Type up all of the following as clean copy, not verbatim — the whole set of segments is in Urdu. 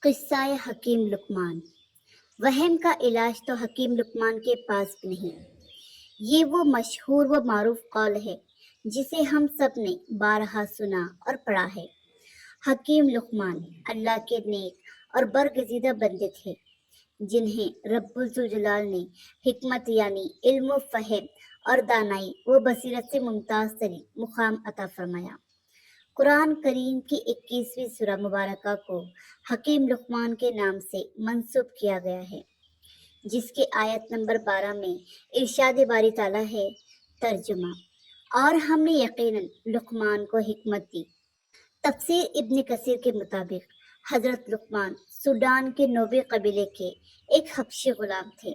قصہ حکیم لقمان۔ وہم کا علاج تو حکیم لقمان کے پاس بھی نہیں۔ یہ وہ مشہور و معروف قول ہے جسے ہم سب نے بارہا سنا اور پڑھا ہے۔ حکیم لقمان اللہ کے نیک اور برگزیدہ بندے تھے جنہیں رب الجلال نے حکمت یعنی علم و فہم اور دانائی و بصیرت سے ممتاز ترین مقام عطا فرمایا۔ قرآن کریم کی 21ویں سورہ مبارکہ کو حکیم لقمان کے نام سے منسوب کیا گیا ہے، جس کے آیت نمبر 12 میں ارشاد باری تعالیٰ ہے، ترجمہ: اور ہم نے یقیناً لقمان کو حکمت دی۔ تفسیر ابن کثیر کے مطابق حضرت لقمان سوڈان کے نوبی قبیلے کے ایک حبشی غلام تھے،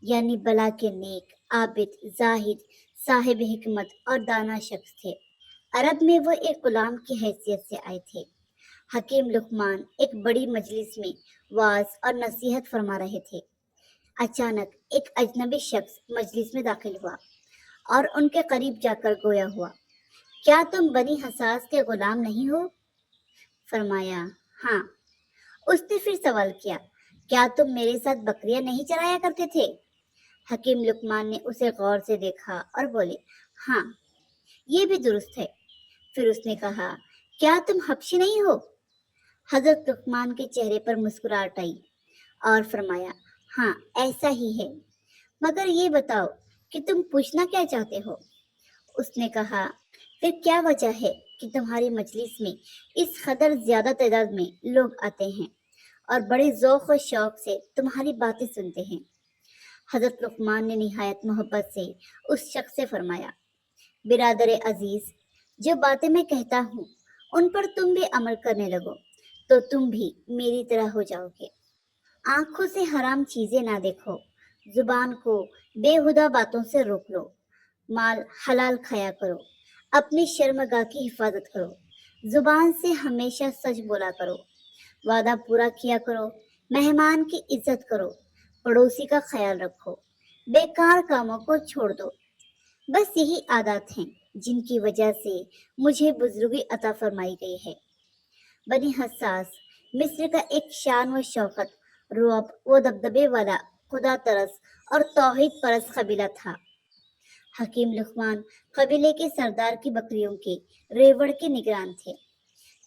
یعنی بلا کے نیک، عابد، زاہد، صاحب حکمت اور دانا شخص تھے۔ عرب میں وہ ایک غلام کی حیثیت سے آئے تھے۔ حکیم لقمان ایک بڑی مجلس میں وعظ اور نصیحت فرما رہے تھے۔ اچانک ایک اجنبی شخص مجلس میں داخل ہوا اور ان کے قریب جا کر گویا ہوا، کیا تم بنی حساس کے غلام نہیں ہو؟ فرمایا، ہاں۔ اس نے پھر سوال کیا، کیا تم میرے ساتھ بکریاں نہیں چرایا کرتے تھے؟ حکیم لقمان نے اسے غور سے دیکھا اور بولے، ہاں، یہ بھی درست ہے۔ پھر اس نے کہا، کیا تم حبشی نہیں ہو؟ حضرت لقمان کے چہرے پر مسکراہٹ آئی اور فرمایا، ہاں، ایسا ہی ہے، مگر یہ بتاؤ کہ تم پوچھنا کیا چاہتے ہو؟ اس نے کہا، پھر کیا وجہ ہے کہ تمہاری مجلس میں اس قدر زیادہ تعداد میں لوگ آتے ہیں اور بڑے ذوق و شوق سے تمہاری باتیں سنتے ہیں؟ حضرت لقمان نے نہایت محبت سے اس شخص سے فرمایا، برادر عزیز، جو باتیں میں کہتا ہوں ان پر تم بھی عمل کرنے لگو تو تم بھی میری طرح ہو جاؤ گے۔ آنکھوں سے حرام چیزیں نہ دیکھو، زبان کو بے ہدہ باتوں سے روک لو، مال حلال کھایا کرو، اپنی شرمگاہ کی حفاظت کرو، زبان سے ہمیشہ سچ بولا کرو، وعدہ پورا کیا کرو، مہمان کی عزت کرو، پڑوسی کا خیال رکھو، بیکار کاموں کو چھوڑ دو۔ بس یہی عادات ہیں جن کی وجہ سے مجھے بزرگی عطا فرمائی گئی ہے۔ بنی حساس مصر کا ایک شان و شوکت، رعب و دبدبے والا، خدا ترس اور توحید پرست قبیلہ تھا۔ حکیم لقمان قبیلے کے سردار کی بکریوں کے ریوڑ کے نگران تھے۔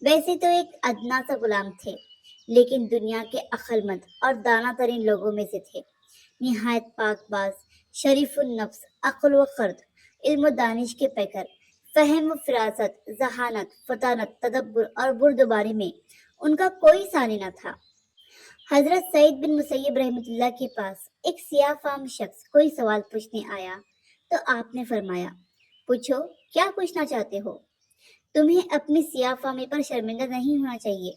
ویسے تو ایک ادنا سا غلام تھے، لیکن دنیا کے عقل مند اور دانا ترین لوگوں میں سے تھے۔ نہایت پاک باز، شریف النفس، عقل و خرد، علم و دانش کے پیکر، فہم و فراست، ذہانت، فطانت، تدبر اور بردباری میں ان کا کوئی ثانی نہ تھا۔ حضرت سعید بن مسیب رحمۃ اللہ کے پاس ایک سیاہ فام شخص کوئی سوال پوچھنے آیا تو آپ نے فرمایا، پوچھو، کیا پوچھنا چاہتے ہو؟ تمہیں اپنی سیاہ فامی پر شرمندہ نہیں ہونا چاہیے،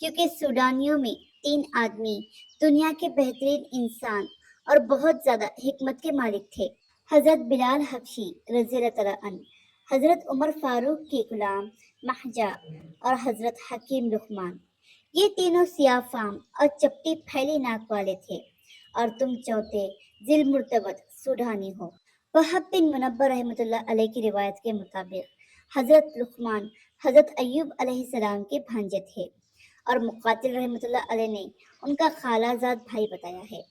کیونکہ سوڈانیوں میں 3 آدمی دنیا کے بہترین انسان اور بہت زیادہ حکمت کے مالک تھے۔ حضرت بلال حبشی رضی اللہ تعالیٰ عنہ، حضرت عمر فاروق کے غلام محجا اور حضرت حکیم لقمان۔ یہ تینوں سیاہ فام اور چپٹی پھیلی ناک والے تھے، اور تم چوتھے ذی المرتبت سوڈانی ہو۔ وہب بن منبہ رحمۃ اللہ علیہ کی روایت کے مطابق حضرت لقمان حضرت ایوب علیہ السلام کے بھانجے تھے، اور مقاتل رحمۃ اللہ علیہ نے ان کا خالہ زاد بھائی بتایا ہے۔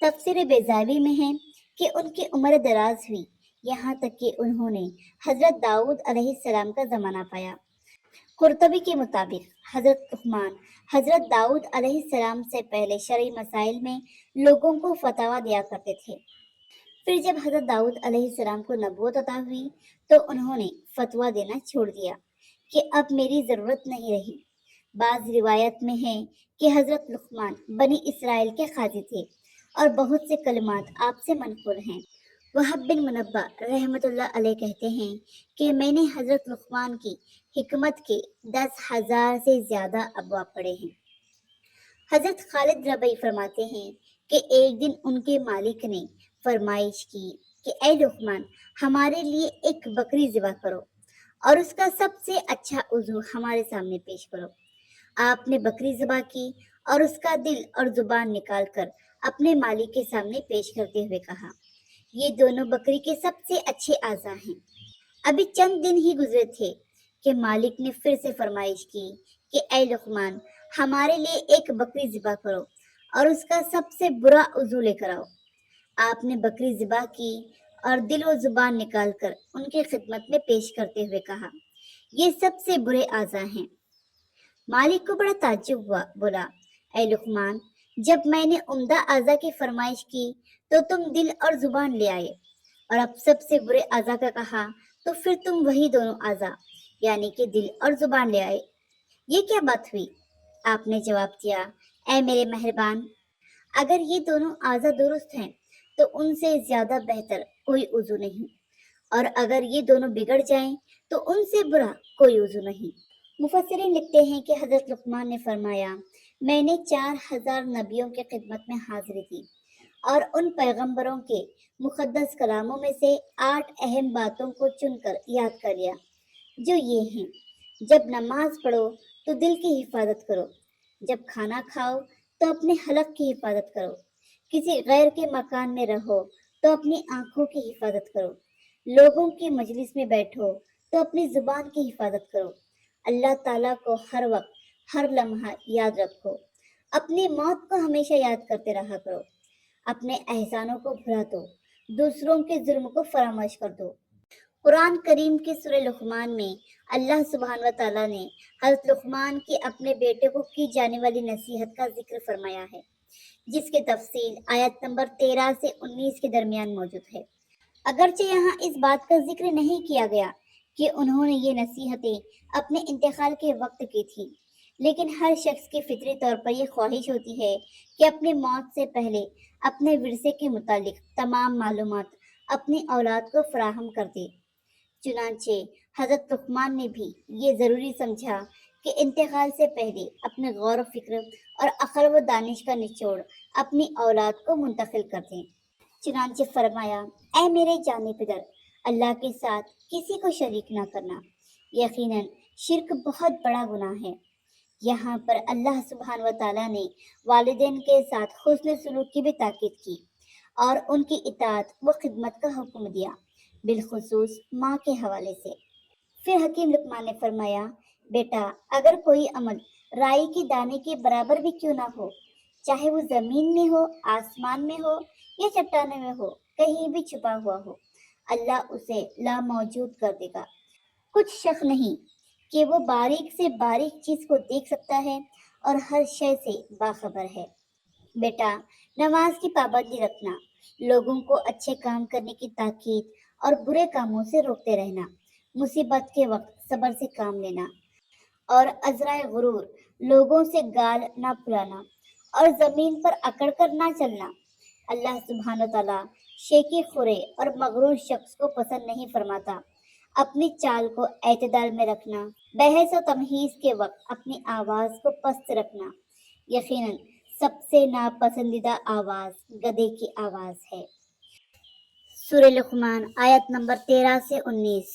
تفسیر بیضاوی میں ہے کہ ان کی عمر دراز ہوئی، یہاں تک کہ انہوں نے حضرت داؤد علیہ السلام کا زمانہ پایا۔ قرطبی کے مطابق حضرت لقمان حضرت داؤد علیہ السلام سے پہلے شرعی مسائل میں لوگوں کو فتویٰ دیا کرتے تھے۔ پھر جب حضرت داؤد علیہ السلام کو نبوت عطا ہوئی تو انہوں نے فتویٰ دینا چھوڑ دیا کہ اب میری ضرورت نہیں رہی۔ بعض روایت میں ہے کہ حضرت لقمان بنی اسرائیل کے قاضی تھے اور بہت سے کلمات آپ سے منقول ہیں۔ وہب بن منبہ رحمۃ اللہ علیہ کہتے ہیں کہ میں نے حضرت لقمان کی حکمت کے 10,000 سے زیادہ ابواب پڑھے ہیں۔ حضرت خالد ربیعی فرماتے ہیں کہ ایک دن ان کے مالک نے فرمائش کی کہ اے لقمان، ہمارے لیے ایک بکری ذبح کرو اور اس کا سب سے اچھا عضو ہمارے سامنے پیش کرو۔ آپ نے بکری ذبح کی اور اس کا دل اور زبان نکال کر اپنے مالک کے سامنے پیش کرتے ہوئے کہا، یہ دونوں بکری کے سب سے اچھے اعضاء ہیں۔ ابھی چند دن ہی گزرے تھے کہ مالک نے پھر سے فرمائش کی کہ اے لقمان، ہمارے لیے ایک بکری ذبح کرو اور اس کا سب سے برا عضو لے کر آؤ۔ آپ نے بکری ذبح کی اور دل و زبان نکال کر ان کی خدمت میں پیش کرتے ہوئے کہا، یہ سب سے برے اعضاء ہیں۔ مالک کو بڑا تعجب ہوا، بولا، اے لقمان، جب میں نے عمدہ اعضاء کی فرمائش کی تو تم دل اور زبان لے آئے، اور اب سب سے برے اعضاء کا کہا تو پھر تم وہی دونوں اعضاء یعنی کہ دل اور زبان لے آئے، یہ کیا بات ہوئی؟ آپ نے جواب دیا، اے میرے مہربان، اگر یہ دونوں اعضاء درست ہیں تو ان سے زیادہ بہتر کوئی عضو نہیں، اور اگر یہ دونوں بگڑ جائیں تو ان سے برا کوئی عضو نہیں۔ مفسرین لکھتے ہیں کہ حضرت لقمان نے فرمایا، میں نے 4000 نبیوں کی خدمت میں حاضری دی اور ان پیغمبروں کے مقدس کلاموں میں سے 8 اہم باتوں کو چن کر یاد کر لیا، جو یہ ہیں، جب نماز پڑھو تو دل کی حفاظت کرو، جب کھانا کھاؤ تو اپنے حلق کی حفاظت کرو، کسی غیر کے مکان میں رہو تو اپنی آنکھوں کی حفاظت کرو، لوگوں کی مجلس میں بیٹھو تو اپنی زبان کی حفاظت کرو، اللہ تعالیٰ کو ہر وقت ہر لمحہ یاد رکھو، اپنی موت کو ہمیشہ یاد کرتے رہا کرو، اپنے احسانوں کو بھلا دو، دوسروں کے ظلم کو فراموش کر دو۔ قرآن کریم کے سورہ لقمان میں اللہ سبحانہ و تعالیٰ نے حضرت لقمان کی اپنے بیٹے کو کی جانے والی نصیحت کا ذکر فرمایا ہے، جس کی تفصیل آیت نمبر 13 سے 19 کے درمیان موجود ہے۔ اگرچہ یہاں اس بات کا ذکر نہیں کیا گیا کہ انہوں نے یہ نصیحتیں اپنے انتقال کے وقت کی تھی، لیکن ہر شخص کی فطری طور پر یہ خواہش ہوتی ہے کہ اپنی موت سے پہلے اپنے ورثے کے متعلق تمام معلومات اپنی اولاد کو فراہم کر دے۔ چنانچہ حضرت لقمان نے بھی یہ ضروری سمجھا کہ انتقال سے پہلے اپنے غور و فکر اور عقل و دانش کا نچوڑ اپنی اولاد کو منتقل کر دیں۔ چنانچہ فرمایا، اے میرے جانے پدر، اللہ کے ساتھ کسی کو شریک نہ کرنا، یقیناً شرک بہت بڑا گناہ ہے۔ یہاں پر اللہ سبحانہ و تعالیٰ نے والدین کے ساتھ حسن سلوک کی بھی تاکید کی اور ان کی اطاعت و خدمت کا حکم دیا، بالخصوص ماں کے حوالے سے۔ پھر حکیم لقمان نے فرمایا، بیٹا، اگر کوئی عمل رائی کی دانے کے برابر بھی کیوں نہ ہو، چاہے وہ زمین میں ہو، آسمان میں ہو یا چٹانوں میں ہو، کہیں بھی چھپا ہوا ہو، اللہ اسے لاموجود کر دے گا۔ کچھ شک نہیں کہ وہ باریک سے باریک چیز کو دیکھ سکتا ہے اور ہر شے سے باخبر ہے۔ بیٹا، نماز کی پابندی رکھنا، لوگوں کو اچھے کام کرنے کی تاکید اور برے کاموں سے روکتے رہنا، مصیبت کے وقت صبر سے کام لینا اور عذرائے غرور، لوگوں سے گال نہ پھلانا اور زمین پر اکڑ کر نہ چلنا۔ اللہ سبحانہ تعالیٰ شیخی خورے اور مغرور شخص کو پسند نہیں فرماتا۔ اپنی چال کو اعتدال میں رکھنا، بحث و تمہیز کے وقت اپنی آواز کو پست رکھنا، یقیناً سب سے ناپسندیدہ آواز گدھے کی آواز ہے۔ سورہ لقمان آیت نمبر 13 سے 19۔